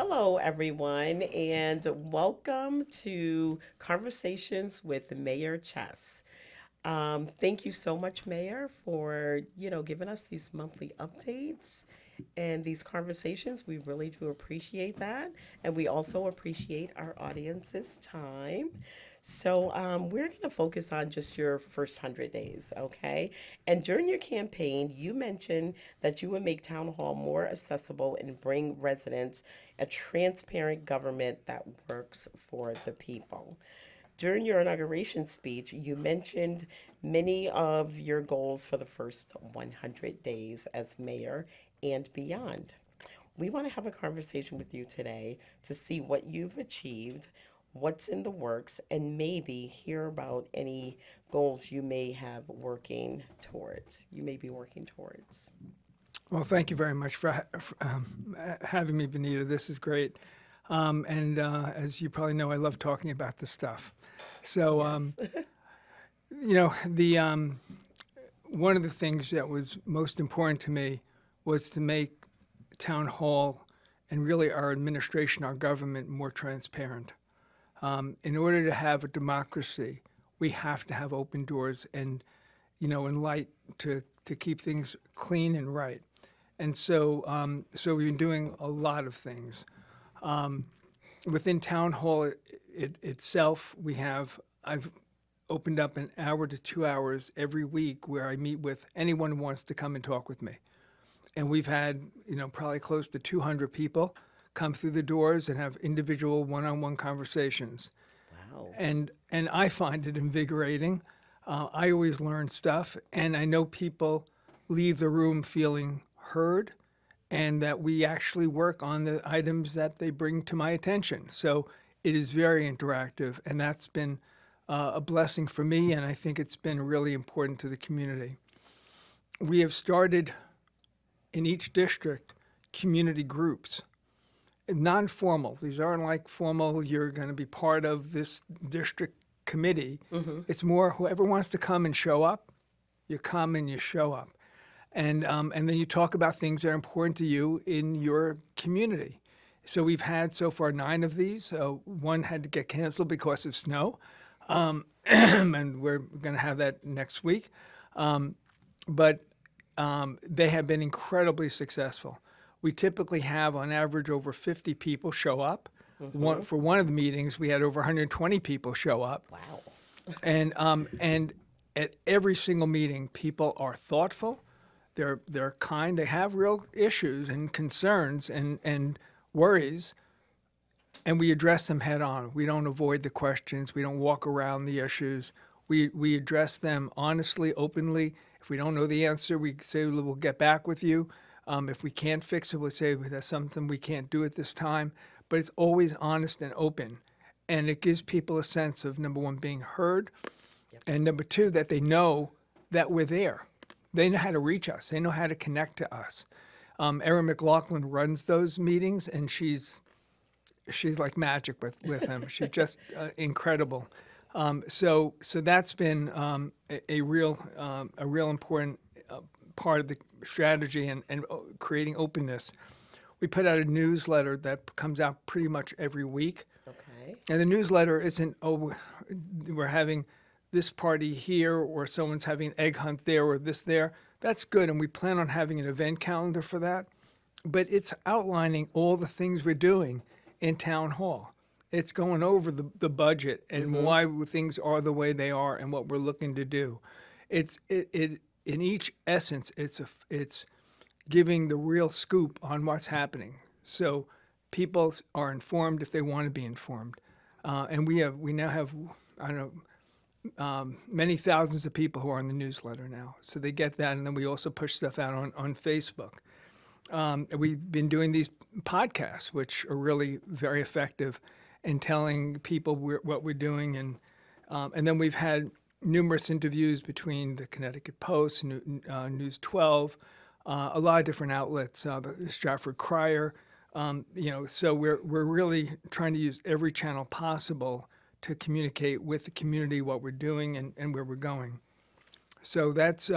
Hello, everyone, and welcome to Conversations with Mayor Chess. Thank you so much, Mayor, for giving us these monthly updates and these conversations. We really do appreciate that, and we also appreciate our audience's time. So we're going to focus on just your first 100 days, okay? And during your campaign, you mentioned that you would make Town Hall more accessible and bring residents a transparent government that works for the people. During your inauguration speech, you mentioned many of your goals for the first 100 days as mayor and beyond. We want to have a conversation with you today to see what you've achieved, what's in the works, and maybe hear about any goals you may have working towards. You may be working towards. Well, thank you very much for having me, Benita. This is great. And as you probably know, I love talking about this stuff. So, Yes. the one of the things that was most important to me was to make town hall and really our administration, our government, more transparent. In order to have a democracy, we have to have open doors and, and light to keep things clean and right. And so we've been doing a lot of things. Within town hall itself, I've opened up an hour to 2 hours every week where I meet with anyone who wants to come and talk with me. And we've had, probably close to 200 people come through the doors and have individual one-on-one conversations. Wow. And I find it invigorating. I always learn stuff, and I know people leave the room feeling heard, and that we actually work on the items that they bring to my attention. So it is very interactive, and that's been a blessing for me, and I think it's been really important to the community. We have started in each district community groups, non-formal. These aren't like formal, you're going to be part of this district committee. It's more whoever wants to come and show up, you come and you show up. And then you talk about things that are important to you in your community. So we've had so far 9 of these. One had to get canceled because of snow, and we're going to have that next week. But they have been incredibly successful. We typically have, on average, over 50 people show up. For one of the meetings, we had over 120 people show up. Wow. And at every single meeting, people are thoughtful. They're kind. They have real issues and concerns and worries, and we address them head on. We don't avoid the questions. We don't walk around the issues. We address them honestly, openly. If we don't know the answer, we say we'll get back with you. If we can't fix it, we'll say that's something we can't do at this time. But it's always honest and open, and it gives people a sense of, number one, being heard, and number two, that they know that we're there. They know how to reach us. They know how to connect to us. Erin McLaughlin runs those meetings, and she's like magic with them. She's just incredible. So that's been a real important part of the strategy and creating openness. We put out a newsletter that comes out pretty much every week. Okay. And the newsletter isn't, we're having this party here or someone's having an egg hunt there or this there. That's good, and we plan on having an event calendar for that. But it's outlining all the things we're doing in town hall. It's going over the budget and why things are the way they are and what we're looking to do. It in each essence, it's giving the real scoop on what's happening. So people are informed if they want to be informed. And we now have, I don't know, many thousands of people who are on the newsletter now. So they get that, and then we also push stuff out on Facebook. We've been doing these podcasts, which are really very effective in telling people what we're doing. And then we've had numerous interviews between the Connecticut Post, News 12, a lot of different outlets, the Stratford Crier. So we're really trying to use every channel possible to communicate with the community what we're doing and where we're going. So that's,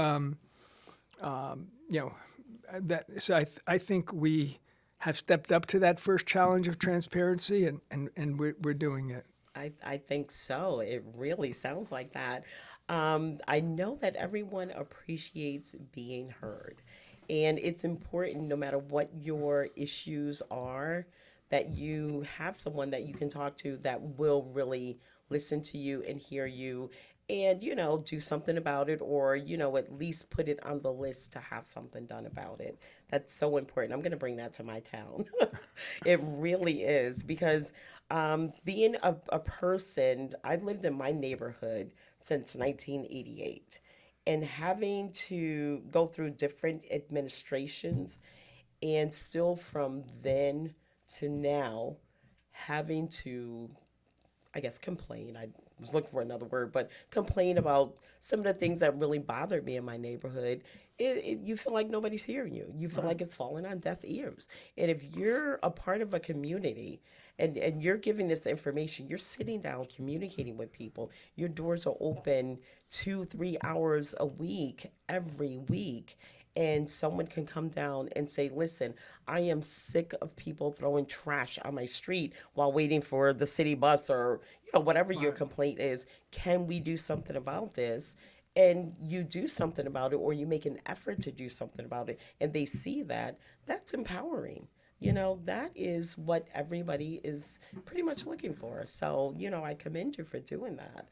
that. So I think we have stepped up to that first challenge of transparency, and we're doing it. I think so. It really sounds like that. I know that everyone appreciates being heard, and it's important no matter what your issues are that you have someone that you can talk to that will really listen to you and hear you and do something about it, or at least put it on the list to have something done about it. That's so important. I'm going to bring that to my town. It really is because being a person, I lived in my neighborhood since 1988, and having to go through different administrations, and still from then to now having to, I guess, complain. I was looking for another word, but complain about some of the things that really bothered me in my neighborhood. You feel like nobody's hearing you. You feel like it's falling on deaf ears. And if you're a part of a community and you're giving this information, you're sitting down communicating with people, your doors are open 2, 3 hours a week, every week, and someone can come down and say, listen, I am sick of people throwing trash on my street while waiting for the city bus, or whatever your Right. complaint is. Can we do something about this? And you do something about it, or you make an effort to do something about it, and they see that. That's empowering. That is what everybody is pretty much looking for. So, I commend you for doing that.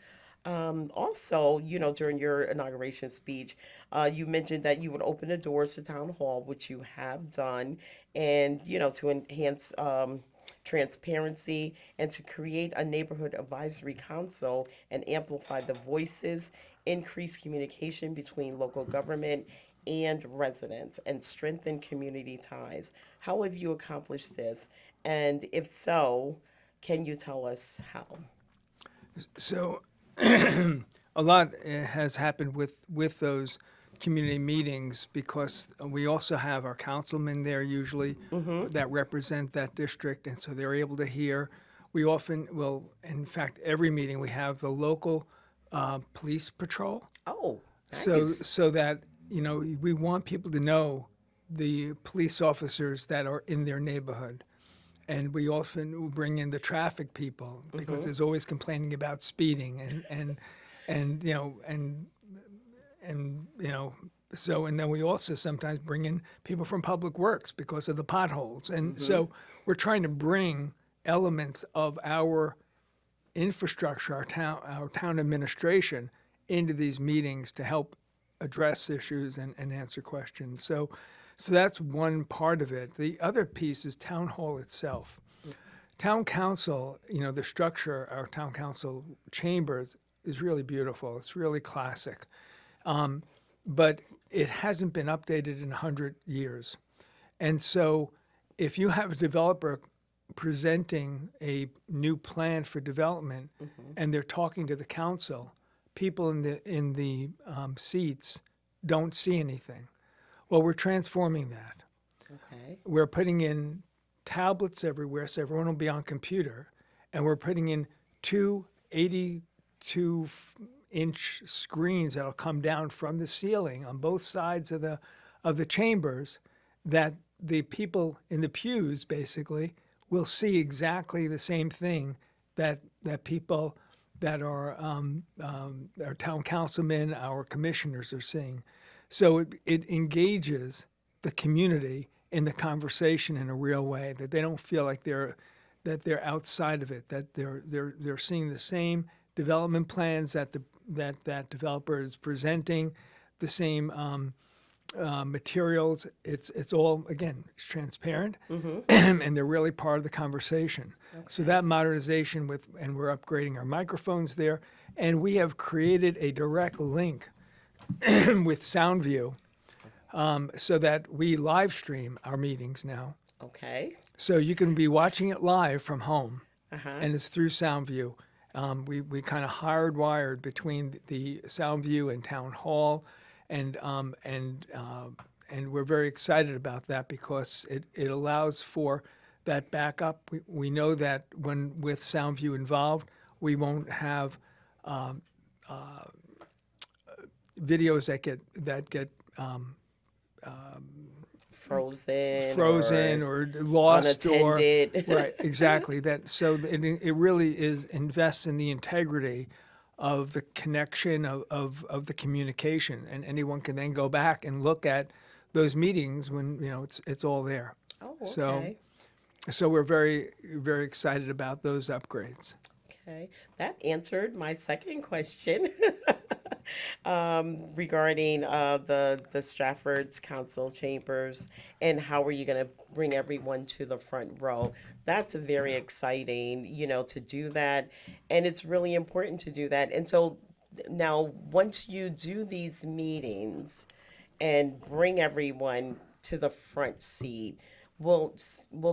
Also, during your inauguration speech, you mentioned that you would open the doors to town hall, which you have done, and to enhance transparency and to create a neighborhood advisory council and amplify the voices, increase communication between local government and residents, and strengthen community ties. How have you accomplished this? And if so, can you tell us how? So a lot has happened with those community meetings because we also have our councilmen there usually that represent that district, and so they're able to hear. We often will, in fact, every meeting we have the local police patrol, Oh, nice. so that we want people to know the police officers that are in their neighborhood. And we often will bring in the traffic people because there's always complaining about speeding and so, and then we also sometimes bring in people from Public Works because of the potholes. And so we're trying to bring elements of our infrastructure, our town administration into these meetings to help address issues and answer questions. So that's one part of it. The other piece is town hall itself. Town council, the structure, our town council chambers is really beautiful. It's really classic. But it hasn't been updated in 100 years. And so if you have a developer presenting a new plan for development and they're talking to the council, people in the seats don't see anything. Well, we're transforming that. Okay. We're putting in tablets everywhere so everyone will be on computer, and we're putting in two 82-inch screens that'll come down from the ceiling on both sides of the chambers, that the people in the pews basically will see exactly the same thing that people that are our town councilmen, our commissioners are seeing. So it engages the community in the conversation in a real way, that they don't feel like they're outside of it, that they're seeing the same development plans that that developer is presenting, the same materials. It's all, again, it's transparent, and they're really part of the conversation. So that modernization and we're upgrading our microphones there, and we have created a direct link with SoundView, so that we live stream our meetings now. Okay. So you can be watching it live from home, Uh-huh. and it's through SoundView. We kind of hardwired between the SoundView and Town Hall, and we're very excited about that because it allows for that backup. We know that when with SoundView involved, we won't have videos that get frozen frozen or or lost or unattended. right, exactly that. So it really is invests in the integrity of the connection of the communication, and anyone can then go back and look at those meetings when it's all there. Oh, So okay. so we're very very excited about those upgrades. Okay. That answered my second question regarding the Stratford's council chambers and how are you going to bring everyone to the front row. That's very Yeah. exciting, to do that. And it's really important to do that. And so now, once you do these meetings and bring everyone to the front seat, will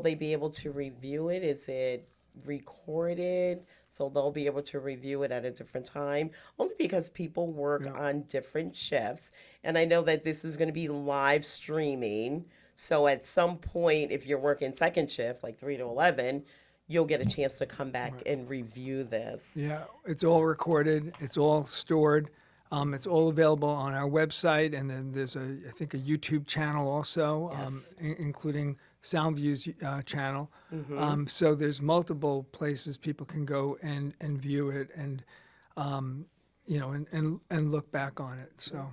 they be able to review it? Is it recorded so they'll be able to review it at a different time? Only because people work Yeah. on different shifts, and I know that this is going to be live streaming. So at some point, if you're working second shift, like 3 to 11, you'll get a chance to come back Right. and review this. Yeah, it's all recorded. It's all stored. It's all available on our website, and then there's I think, a YouTube channel also, Yes. including SoundView's channel. Mm-hmm. So there's multiple places people can go and view it, and and look back on it. So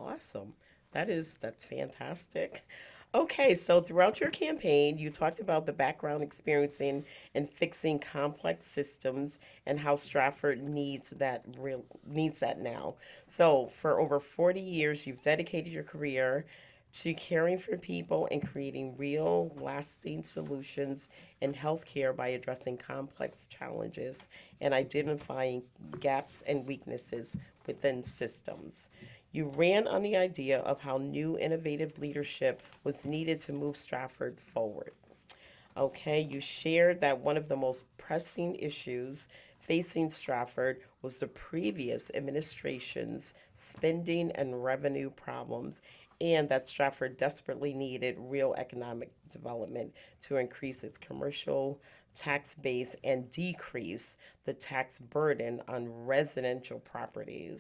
Awesome. That's fantastic. Okay, so throughout your campaign, you talked about the background experiencing and fixing complex systems and how Stratford needs that now. So, for over 40 years, you've dedicated your career to caring for people and creating real, lasting solutions in healthcare by addressing complex challenges and identifying gaps and weaknesses within systems. You ran on the idea of how new innovative leadership was needed to move Stratford forward. Okay, you shared that one of the most pressing issues facing Stratford was the previous administration's spending and revenue problems, and that Stratford desperately needed real economic development to increase its commercial tax base and decrease the tax burden on residential property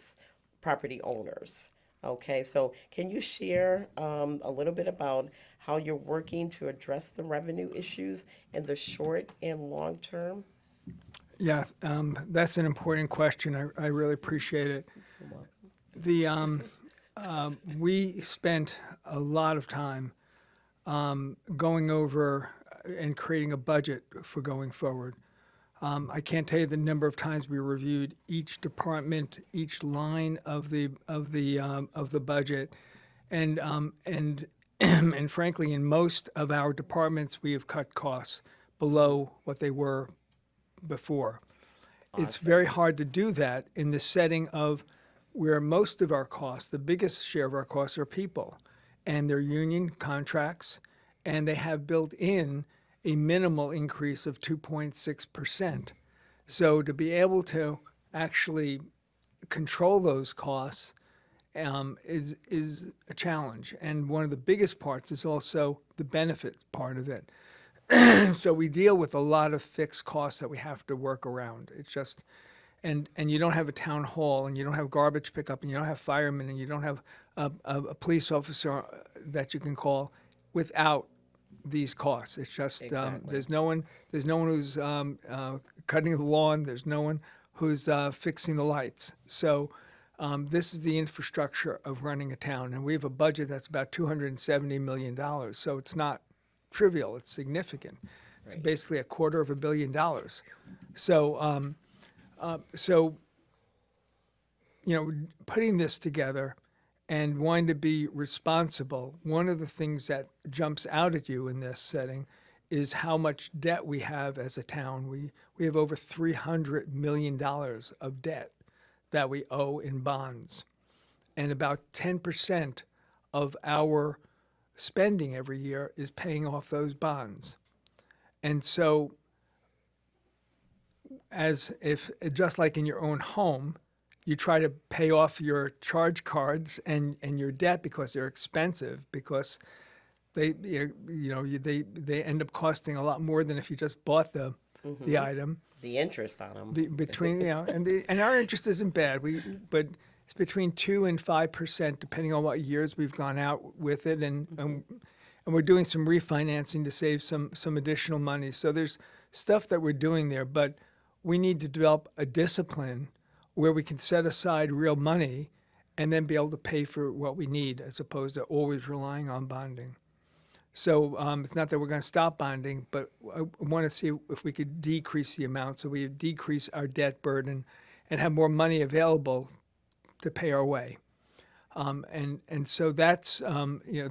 owners. Okay, so can you share a little bit about how you're working to address the revenue issues in the short and long term? yeah, that's an important question. I really appreciate it. You're welcome. The We spent a lot of time going over and creating a budget for going forward. I can't tell you the number of times we reviewed each department, each line of the budget, and and frankly, in most of our departments, we have cut costs below what they were before. It's very Awesome. hard to do that in the setting of where most of our costs, the biggest share of our costs, are people, and they're union contracts, and they have built in a minimal increase of 2.6%. So to be able to actually control those costs is a challenge, and one of the biggest parts is also the benefits part of it. So we deal with a lot of fixed costs that we have to work around. It's just, and you don't have a town hall, and you don't have garbage pickup, and you don't have firemen, and you don't have a police officer that you can call without these costs. It's just Exactly. there's no one who's cutting the lawn. There's no one who's fixing the lights. So this is the infrastructure of running a town, and we have a budget that's about $270 million. So it's not trivial. It's significant. It's Right. basically $250 million. So so putting this together and wanting to be responsible, one of the things that jumps out at you in this setting is how much debt we have as a town. We have over $300 million of debt that we owe in bonds. And about 10% of our spending every year is paying off those bonds. And so, as if just like in your own home, you try to pay off your charge cards and your debt because they're expensive, because they end up costing a lot more than if you just bought the Mm-hmm. item. The interest on them. Between and our interest isn't bad. But it's between 2% and 5% depending on what years we've gone out with it, and and we're doing some refinancing to save some additional money. So there's stuff that we're doing there, but we need to develop a discipline where we can set aside real money and then be able to pay for what we need as opposed to always relying on bonding. So it's not that we're going to stop bonding, but I want to see if we could decrease the amount so we decrease our debt burden and have more money available to pay our way. And so that's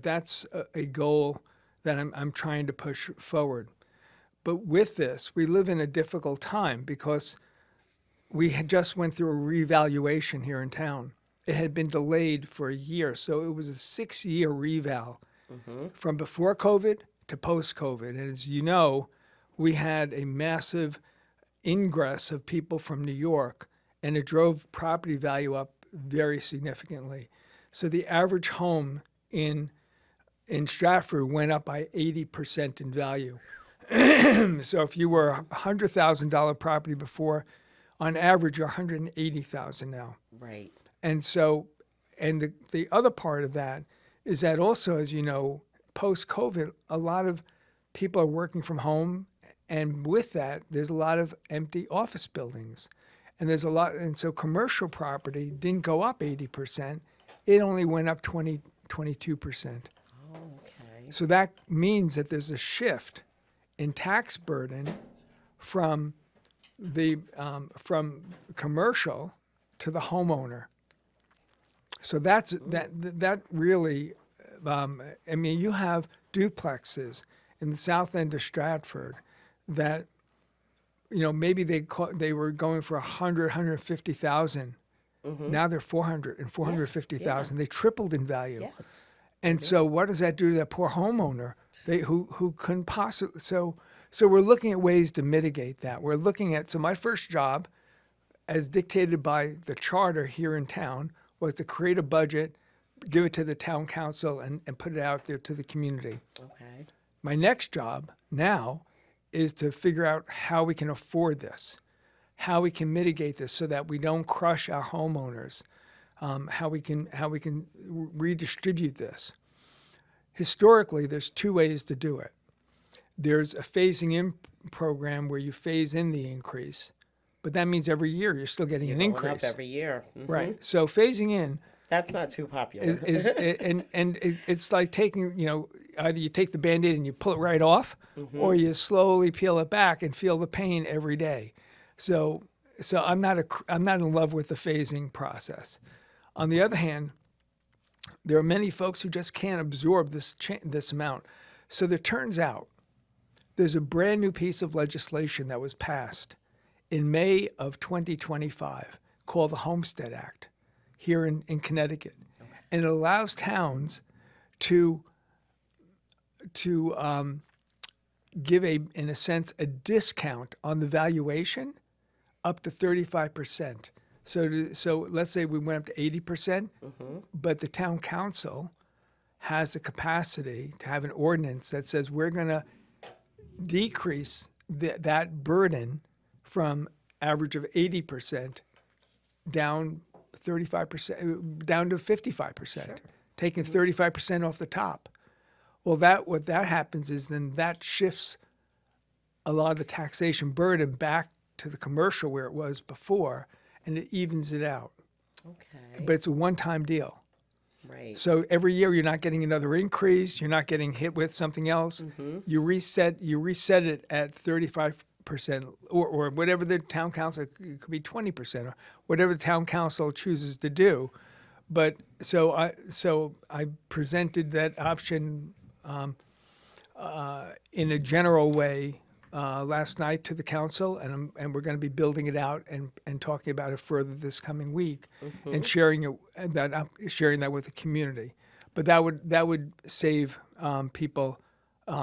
that's a goal that I'm trying to push forward. But with this, we live in a difficult time because we had just went through a revaluation here in town. It had been delayed for a year, so it was a 6-year reval from before COVID to post-COVID. And as you know, we had a massive ingress of people from New York, and it drove property value up very significantly. So the average home in Stratford went up by 80% in value. So if you were a $100,000 property before, on average, you're $180,000 now. Right. And so, and the other part of that is that also, as you know, post-COVID, a lot of people are working from home. And with that, there's a lot of empty office buildings. And there's a lot, and so commercial property didn't go up 80%. It only went up 22%. Oh, okay. So that means that there's a shift in tax burden from from commercial to the homeowner. So that really, I mean, you have duplexes in the south end of Stratford that, maybe they were going for 150,000. Now they're 400 and 450,000. They tripled in value. Yes. And so what does that do to that poor homeowner who couldn't possibly, so we're looking at ways to mitigate that. We're looking at, so my first job, as dictated by the charter here in town, was to create a budget, give it to the town council, and put it out there to the community. Okay. My next job now is to figure out how we can afford this, how we can mitigate this so that we don't crush our homeowners, how we can redistribute this. Historically, there's two ways to do it. There's a phasing in program where you phase in the increase, but that means every year you're still getting an Going increase. up every year. Right. So phasing in That's not too popular. it's like taking, either you take the Band-Aid and you pull it right off, or you slowly peel it back and feel the pain every day. So I'm not in love with the phasing process. On the other hand, there are many folks who just can't absorb this amount. So there turns out there's a brand new piece of legislation that was passed in May of 2025 called the Homestead Act here in Connecticut. Okay. And it allows towns to give in a sense, a discount on the valuation up to 35%. So let's say we went up to 80%, but the town council has the capacity to have an ordinance that says we're going to decrease that burden from average of 80% down 35%, down to 55%, taking 35% off the top. Well, what that happens is then that shifts a lot of the taxation burden back to the commercial where it was before, and it evens it out. Okay. But it's a one-time deal. Right. So every year you're not getting another increase. You're not getting hit with something else. You reset it at 35% or whatever the town council, it could be 20% or whatever the town council chooses to do. But so I presented that option in a general way last night to the council, and we're going to be building it out and talking about it further this coming week, and sharing that with the community. But that would save people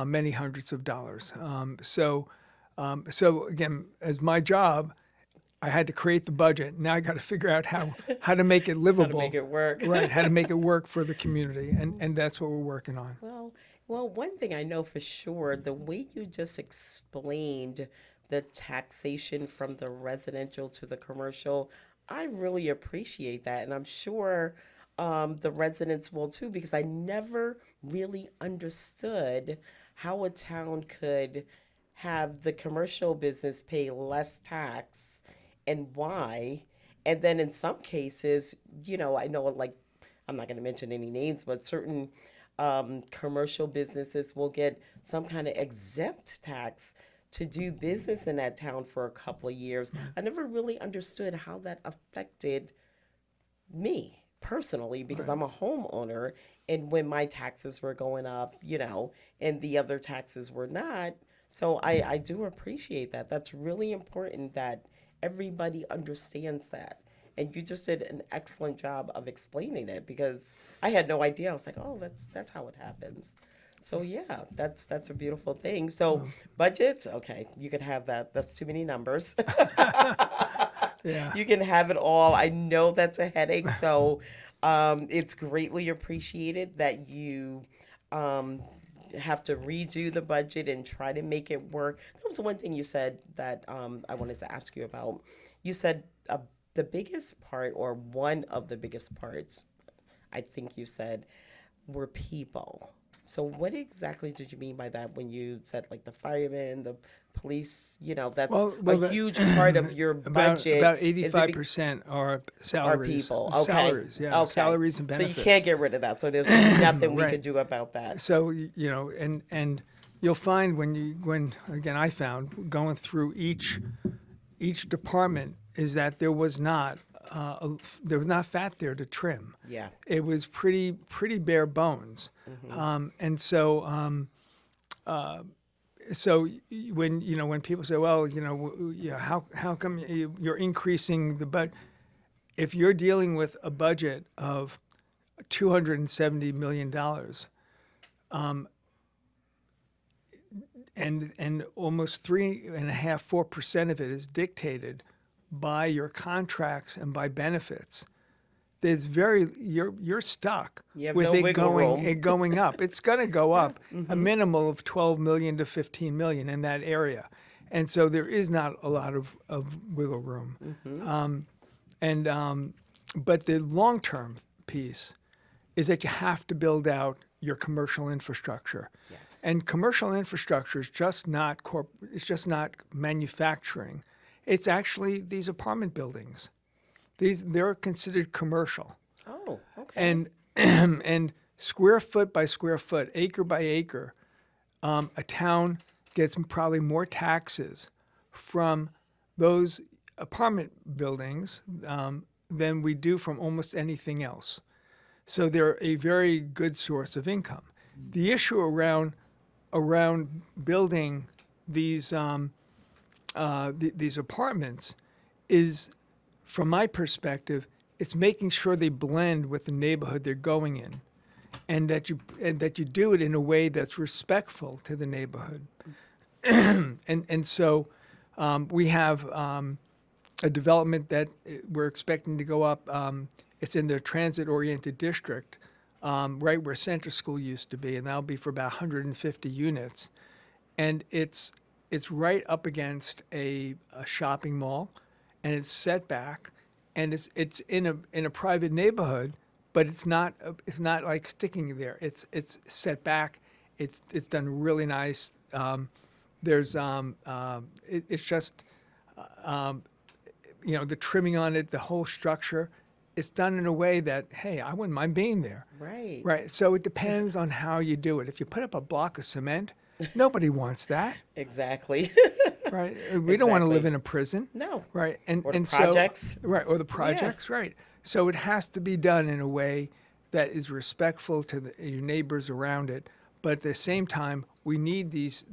many hundreds of dollars. So again, as my job, I had to create the budget. Now I got to figure out how to make it livable. How to make it work. Right, how to make it work for the community, and that's what we're working on. Well, one thing I know for sure, the way you just explained the taxation from the residential to the commercial, I really appreciate that. And I'm sure the residents will too, because I never really understood how a town could have the commercial business pay less tax and why. And then in some cases, I know, like, I'm not going to mention any names, but certain commercial businesses will get some kind of exempt tax to do business in that town for a couple of years. I never really understood how that affected me personally, because Right. I'm a homeowner, and when my taxes were going up, and the other taxes were not. So I do appreciate that. That's really important that everybody understands that. And you just did an excellent job of explaining it, because I had no idea. I was like, oh, that's how it happens. So yeah, that's a beautiful thing. So Well, budgets, okay, you could have that. That's too many numbers. yeah. You can have it all. I know that's a headache, so it's greatly appreciated that you um, have to redo the budget and try to make it work. That was the one thing you said that I wanted to ask you about. You said the biggest part, or one of the biggest parts, I think you said, were people. So what exactly did you mean by that when you said, like, the firemen, the police? That's a That, huge part of your budget. about Is it 85% are are salaries. people? Okay, Salaries, yeah, okay. salaries and So you benefits. can't get rid of that. So there's nothing we Right. could do about that. So and you'll find when again I found going through each department is that there was not fat there to trim. Yeah. It was pretty bare bones, and when people say, well, how come you're increasing the budget? If you're dealing with a budget of $270 million, and almost 3.5–4% of it is dictated by your contracts and by benefits, you're stuck You have with no wiggle room. it going up. It's going to go up a minimal of 12 million to 15 million in that area, and so there is not a lot of wiggle room. But the long term piece is that you have to build out your commercial infrastructure. Yes. And commercial infrastructure is just not it's just not manufacturing. It's actually these apartment buildings. They're considered commercial. Oh, okay. And square foot by square foot, acre by acre, a town gets probably more taxes from those apartment buildings than we do from almost anything else. So they're a very good source of income. The issue around building these apartments is, from my perspective, it's making sure they blend with the neighborhood they're going in, and that you do it in a way that's respectful to the neighborhood. So we have a development that we're expecting to go up. It's in the transit-oriented district, right where Center School used to be, and that'll be for about 150 units. And it's right up against a shopping mall, and it's set back, and it's in a private neighborhood, but it's not like sticking there. It's set back. It's done really nice. It's just the trimming on it, the whole structure. It's done in a way that, hey, I wouldn't mind being there. Right. Right. So it depends on how you do it. If you put up a block of cement, nobody wants that. Exactly. Right. We don't want to live Exactly. in a prison. No. Right. Or the And projects. So, right. Or the projects. Right. So it has to be done in a way that is respectful to your neighbors around it. But at the same time, we need these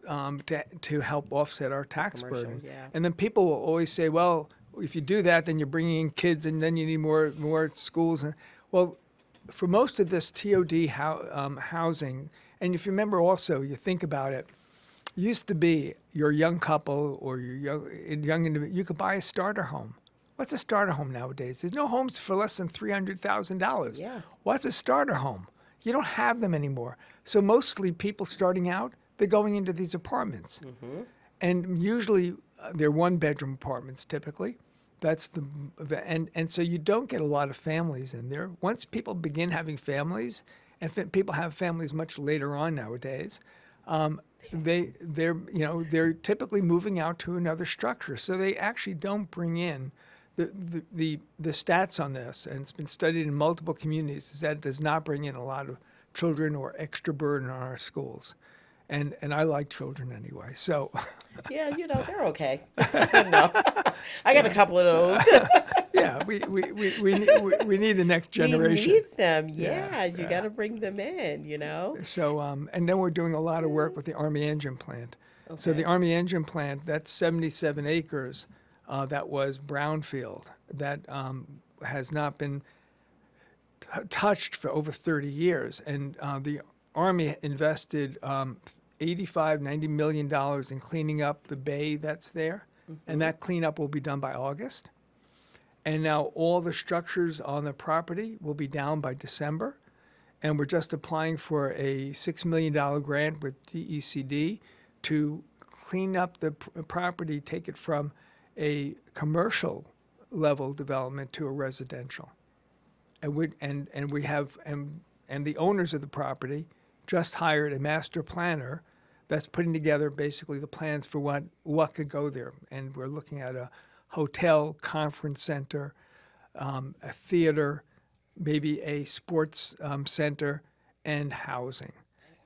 to help offset our tax Commercial, burden. yeah. And then people will always say, well, if you do that, then you're bringing in kids, and then you need more schools. Well, for most of this TOD housing, and if you remember also, you think about it, used to be you're a young couple or you're young individual, you could buy a starter home. What's a starter home nowadays? There's no homes for less than $300,000. Yeah. What's a starter home? You don't have them anymore. So mostly people starting out, they're going into these apartments. And usually they're one-bedroom apartments typically, That's and so you don't get a lot of families in there. Once people begin having families, and people have families much later on nowadays, they're typically moving out to another structure. So they actually don't bring in the stats on this, and it's been studied in multiple communities, is that it does not bring in a lot of children or extra burden on our schools. And I like children anyway. So Yeah, they're okay. No, I got a couple of those. yeah, we need the next We generation. need them. Yeah, Yeah, you got yeah. to bring them in. So and then we're doing a lot of work with the Army Engine Plant. So the Okay. Army Engine Plant, that's 77 acres. That was brownfield that has not been touched for over 30 years. And the Army invested 85, $90 million in cleaning up the bay that's there. And that cleanup will be done by August. And now all the structures on the property will be down by December. And we're just applying for a $6 million grant with DECD to clean up the property, take it from a commercial level development to a residential. And the owners of the property just hired a master planner that's putting together basically the plans for what could go there. And we're looking at a hotel, conference center, a theater, maybe a sports center, and housing.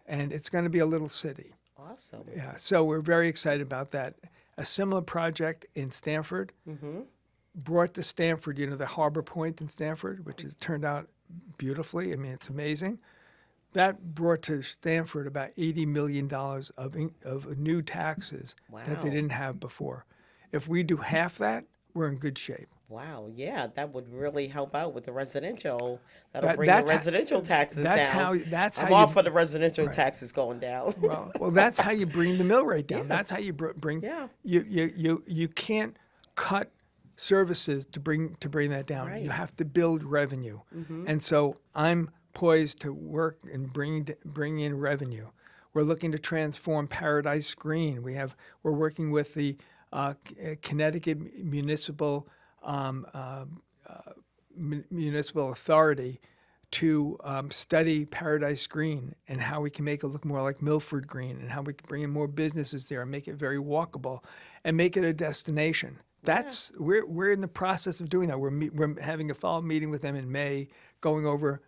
And it's going to be a little city. Awesome. Yeah, so we're very excited about that. A similar project in Stanford, brought to Stanford, the Harbor Point in Stanford, which has turned out beautifully. I mean, it's amazing. That brought to Stanford about $80 million of new taxes that they Wow. didn't have before. If we do half that, we're in good shape. Wow. Yeah, that would really help out with the residential. That'll That, bring the that's ho- residential taxes that's down. that's how I'm all you for the residential right. taxes going down. well that's how you bring the mill rate down. Yeah. That's how you bring Yeah. you can't cut services to bring that down. Right. You have to build revenue, and so I'm poised to work and bring in revenue. We're looking to transform Paradise Green. We're working with the Connecticut Municipal Authority to study Paradise Green and how we can make it look more like Milford Green and how we can bring in more businesses there and make it very walkable and make it a destination. We're in the process of doing that. We're having a follow-up meeting with them in May, going over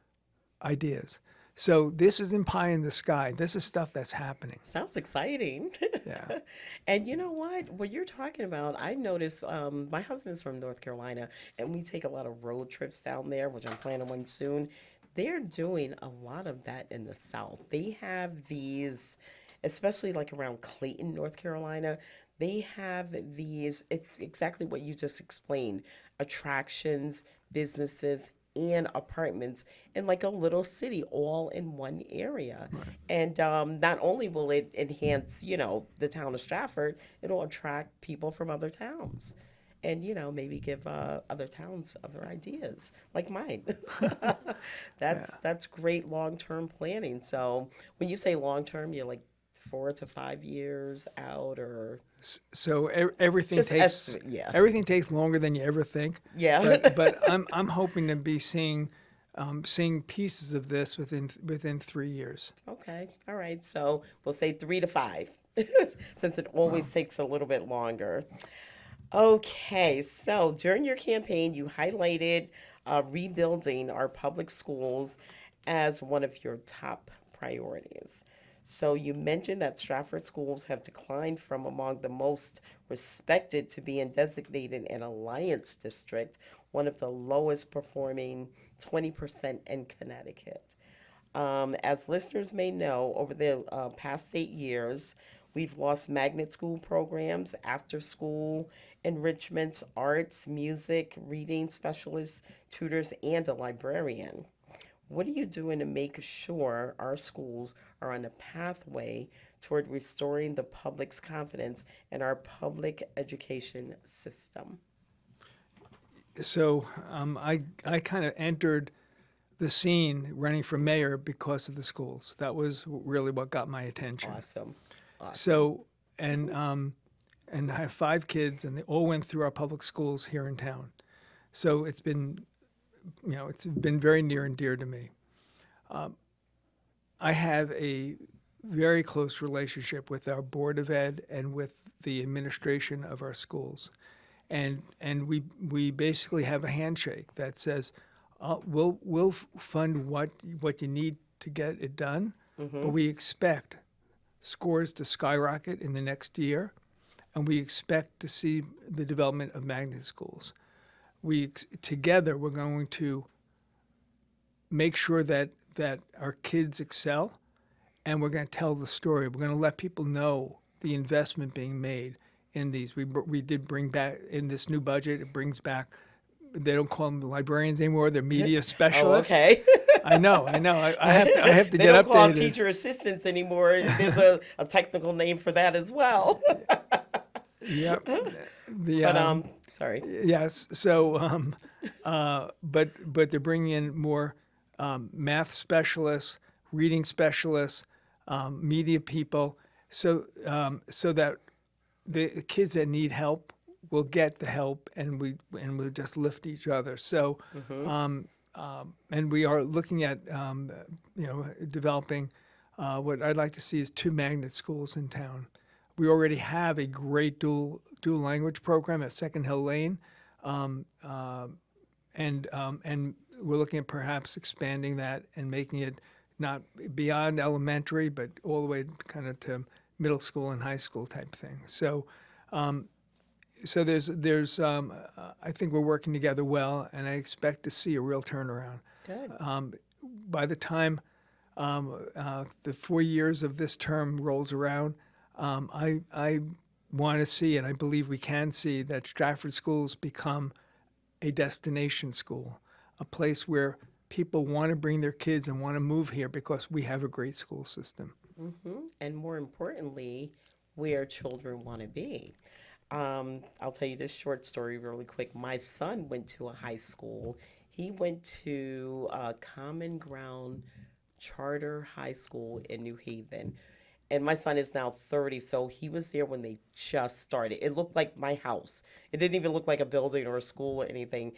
ideas. So this isn't pie in the sky. This is stuff that's happening. Sounds exciting. Yeah. And you know what you're talking about, I noticed my husband's from North Carolina, and we take a lot of road trips down there, which I'm planning one soon. They're doing a lot of that in the South. They have these, especially like around Clayton, North Carolina, they have these, exactly what you just explained, attractions, businesses, and apartments in like a little city all in one area. And not only will it enhance, the town of Stratford, it'll attract people from other towns. And maybe give other towns other ideas like mine. That's great long-term planning. So when you say long-term, you're like 4 to 5 years out, or So everything just takes estimate? Yeah, everything takes longer than you ever think. yeah. But I'm hoping to be seeing pieces of this within 3 years. Okay, all right. So we'll say 3 to 5, since it always takes a little bit longer. Okay, so during your campaign, you highlighted rebuilding our public schools as one of your top priorities. So you mentioned that Stratford schools have declined from among the most respected to being designated an alliance district, one of the lowest performing 20% in Connecticut. As listeners may know, over the past 8 years, we've lost magnet school programs, after school enrichments, arts, music, reading specialists, tutors, and a librarian. What are you doing to make sure our schools are on a pathway toward restoring the public's confidence in our public education system? So I kind of entered the scene running for mayor because of the schools. That was really what got my attention. Awesome. Awesome. So and and I have 5 kids, and they all went through our public schools here in town. So it's been, it's been very near and dear to me. I have a very close relationship with our Board of Ed and with the administration of our schools. And we basically have a handshake that says, we'll fund what you need to get it done, but we expect scores to skyrocket in the next year, and we expect to see the development of magnet schools. Together, we're going to make sure that our kids excel, and we're going to tell the story. We're going to let people know the investment being made in these. We did bring back, in this new budget, it brings back, they don't call them librarians anymore, they're media Oh, specialists. okay. I know. I have to They get don't call updated. teacher assistants anymore. There's a technical name for that as well. Yep. But sorry. Yes. So, but they're bringing in more math specialists, reading specialists, media people, so that the kids that need help will get the help, and we'll just lift each other. So, and we are looking at developing what I'd like to see is 2 magnet schools in town. We already have a great dual language program at Second Hill Lane, and we're looking at perhaps expanding that and making it not beyond elementary, but all the way kind of to middle school and high school type thing. So, there's I think we're working together well, and I expect to see a real turnaround. Good. By the time the 4 years of this term rolls around, I want to see, and I believe we can see, that Stratford schools become a destination school, a place where people want to bring their kids and want to move here because we have a great school system. And more importantly, where children want to be. I'll tell you this short story really quick. My son went to a high school. He went to Common Ground Charter High School in New Haven. And my son is now 30, so he was there when they just started. It looked like my house. It didn't even look like a building or a school or anything.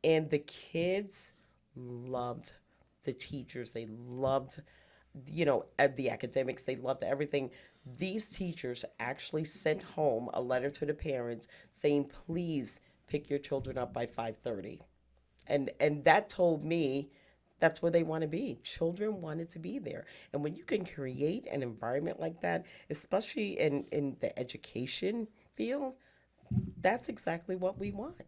And the kids loved the teachers. They loved, the academics. They loved everything. These teachers actually sent home a letter to the parents saying, please pick your children up by 5:30. And that told me that's where they want to be. Children wanted to be there. And when you can create an environment like that, especially in the education field, that's exactly what we want.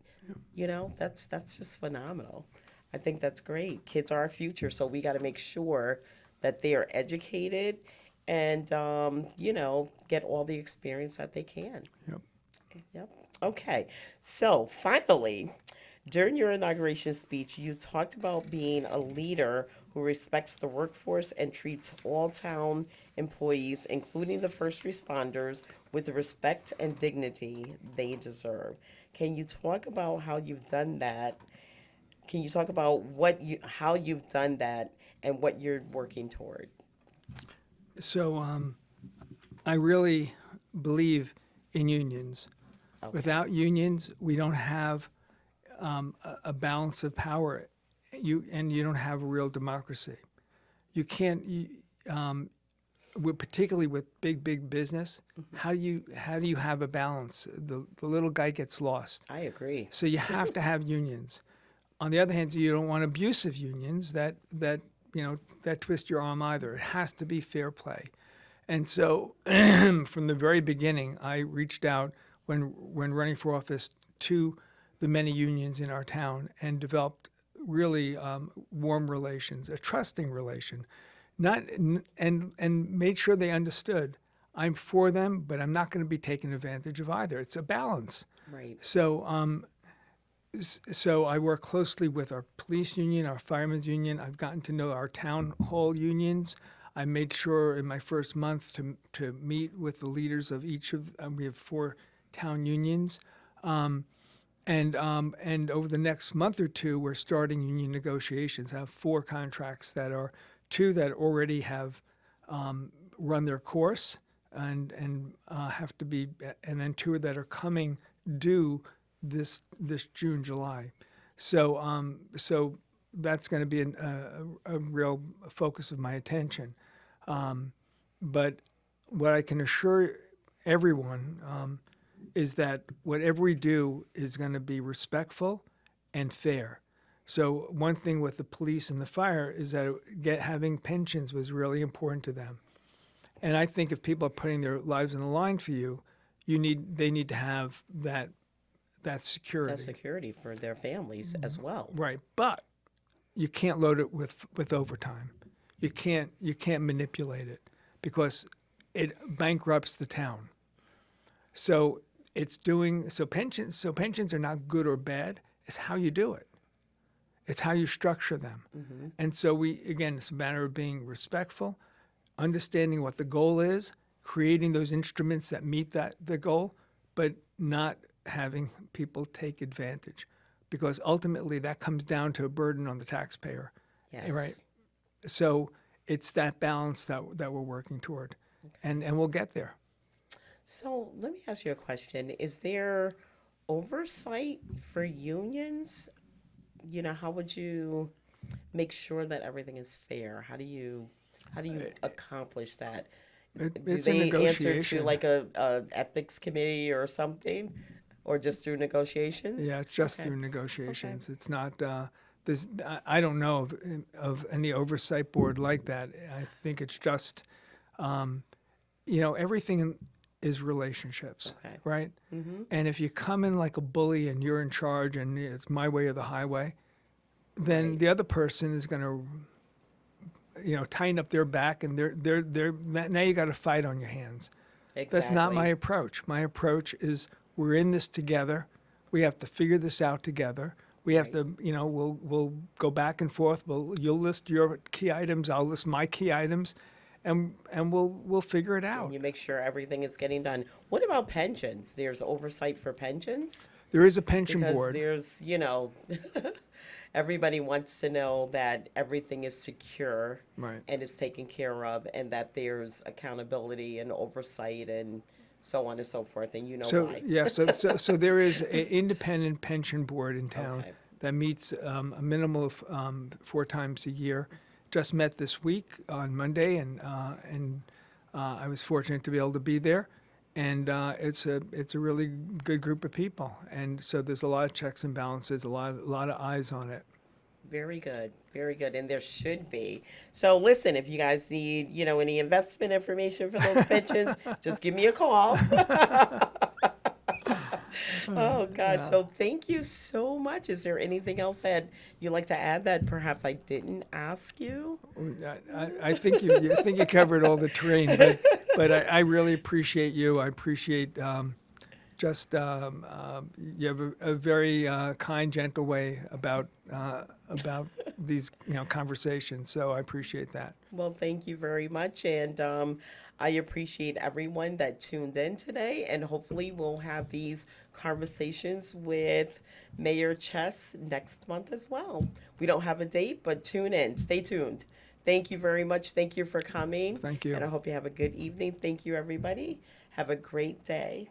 That's just phenomenal. I think that's great. Kids are our future, so we got to make sure that they are educated and, get all the experience that they can. Yep. Yep. Okay. So finally, during your inauguration speech, you talked about being a leader who respects the workforce and treats all town employees, including the first responders, with the respect and dignity they deserve. Can you talk about how you've done that? Can you talk about how you've done that and what you're working toward? So I really believe in unions. Okay. Without unions, we don't have a balance of power. You don't have a real democracy. You can't. Particularly with big business, how do you have a balance? The little guy gets lost. I agree. So you have to have unions. On the other hand, you don't want abusive unions that twist your arm either. It has to be fair play. And so from the very beginning, I reached out when running for office to the many unions in our town and developed really warm relations, a trusting relation, and made sure they understood I'm for them, but I'm not going to be taken advantage of either. It's a balance. Right. So I work closely with our police union, our firemen's union. I've gotten to know our town hall unions. I made sure in my first month to meet with the leaders of each of. We have 4 town unions, and over the next month or 2, we're starting union negotiations. I have 4 contracts that are 2 that already have run their course, and have to be, and then two that are coming due this June, July. So that's going to be a real focus of my attention. But what I can assure everyone is that whatever we do is going to be respectful and fair. So one thing with the police and the fire is that having pensions was really important to them. And I think if people are putting their lives on the line for you, they need to have that security. That's security for their families as well. Right. But you can't load it with overtime. You can't manipulate it because it bankrupts the town. So pensions are not good or bad. It's how you do it. It's how you structure them. Mm-hmm. And so it's a matter of being respectful, understanding what the goal is, creating those instruments that meet the goal, but not having people take advantage, because ultimately that comes down to a burden on the taxpayer. Yes. Right. So it's that balance that we're working toward, and we'll get there. So let me ask you a question. Is there oversight for unions? How would you make sure that everything is fair? How do you accomplish that? Do It's they a answer negotiation. to like a ethics committee or something, or just through negotiations? Yeah, it's just Okay. through negotiations. It's not. I don't know of any oversight board like that. I think it's just, everything is relationships, Okay. right? Mm-hmm. And if you come in like a bully and you're in charge and it's my way or the highway, then Right. the other person is going to, tighten up their back, and they're now you got a fight on your hands. Exactly. That's not my approach. My approach is we're in this together. We have to figure this out together. We have Right. to, we'll go back and forth. You'll list your key items. I'll list my key items, and we'll figure it out. And you make sure everything is getting done. What about pensions? There's oversight for pensions? There is a pension Because board. there's, everybody wants to know that everything is secure Right. and is taken care of, and that there's accountability and oversight and so on and so forth, and So why. yeah, so there is an independent pension board in town Okay. that meets a minimum of 4 times a year. Just met this week on Monday, and I was fortunate to be able to be there. And it's a really good group of people, and so there's a lot of checks and balances, a lot of eyes on it. Very good, very good, and there should be. So listen, if you guys need, any investment information for those pensions, just give me a call. Oh gosh, so thank you so much. Is there anything else that you'd like to add that perhaps I didn't ask you? I think you covered all the terrain, but I really appreciate you. I appreciate you have a very kind, gentle way about these conversations. So I appreciate that. Well, thank you very much, and I appreciate everyone that tuned in today, and hopefully we'll have these conversations with Mayor Chess next month as well. We don't have a date, but tune in. Stay tuned. Thank you very much. Thank you for coming. Thank you. And I hope you have a good evening. Thank you, everybody. Have a great day.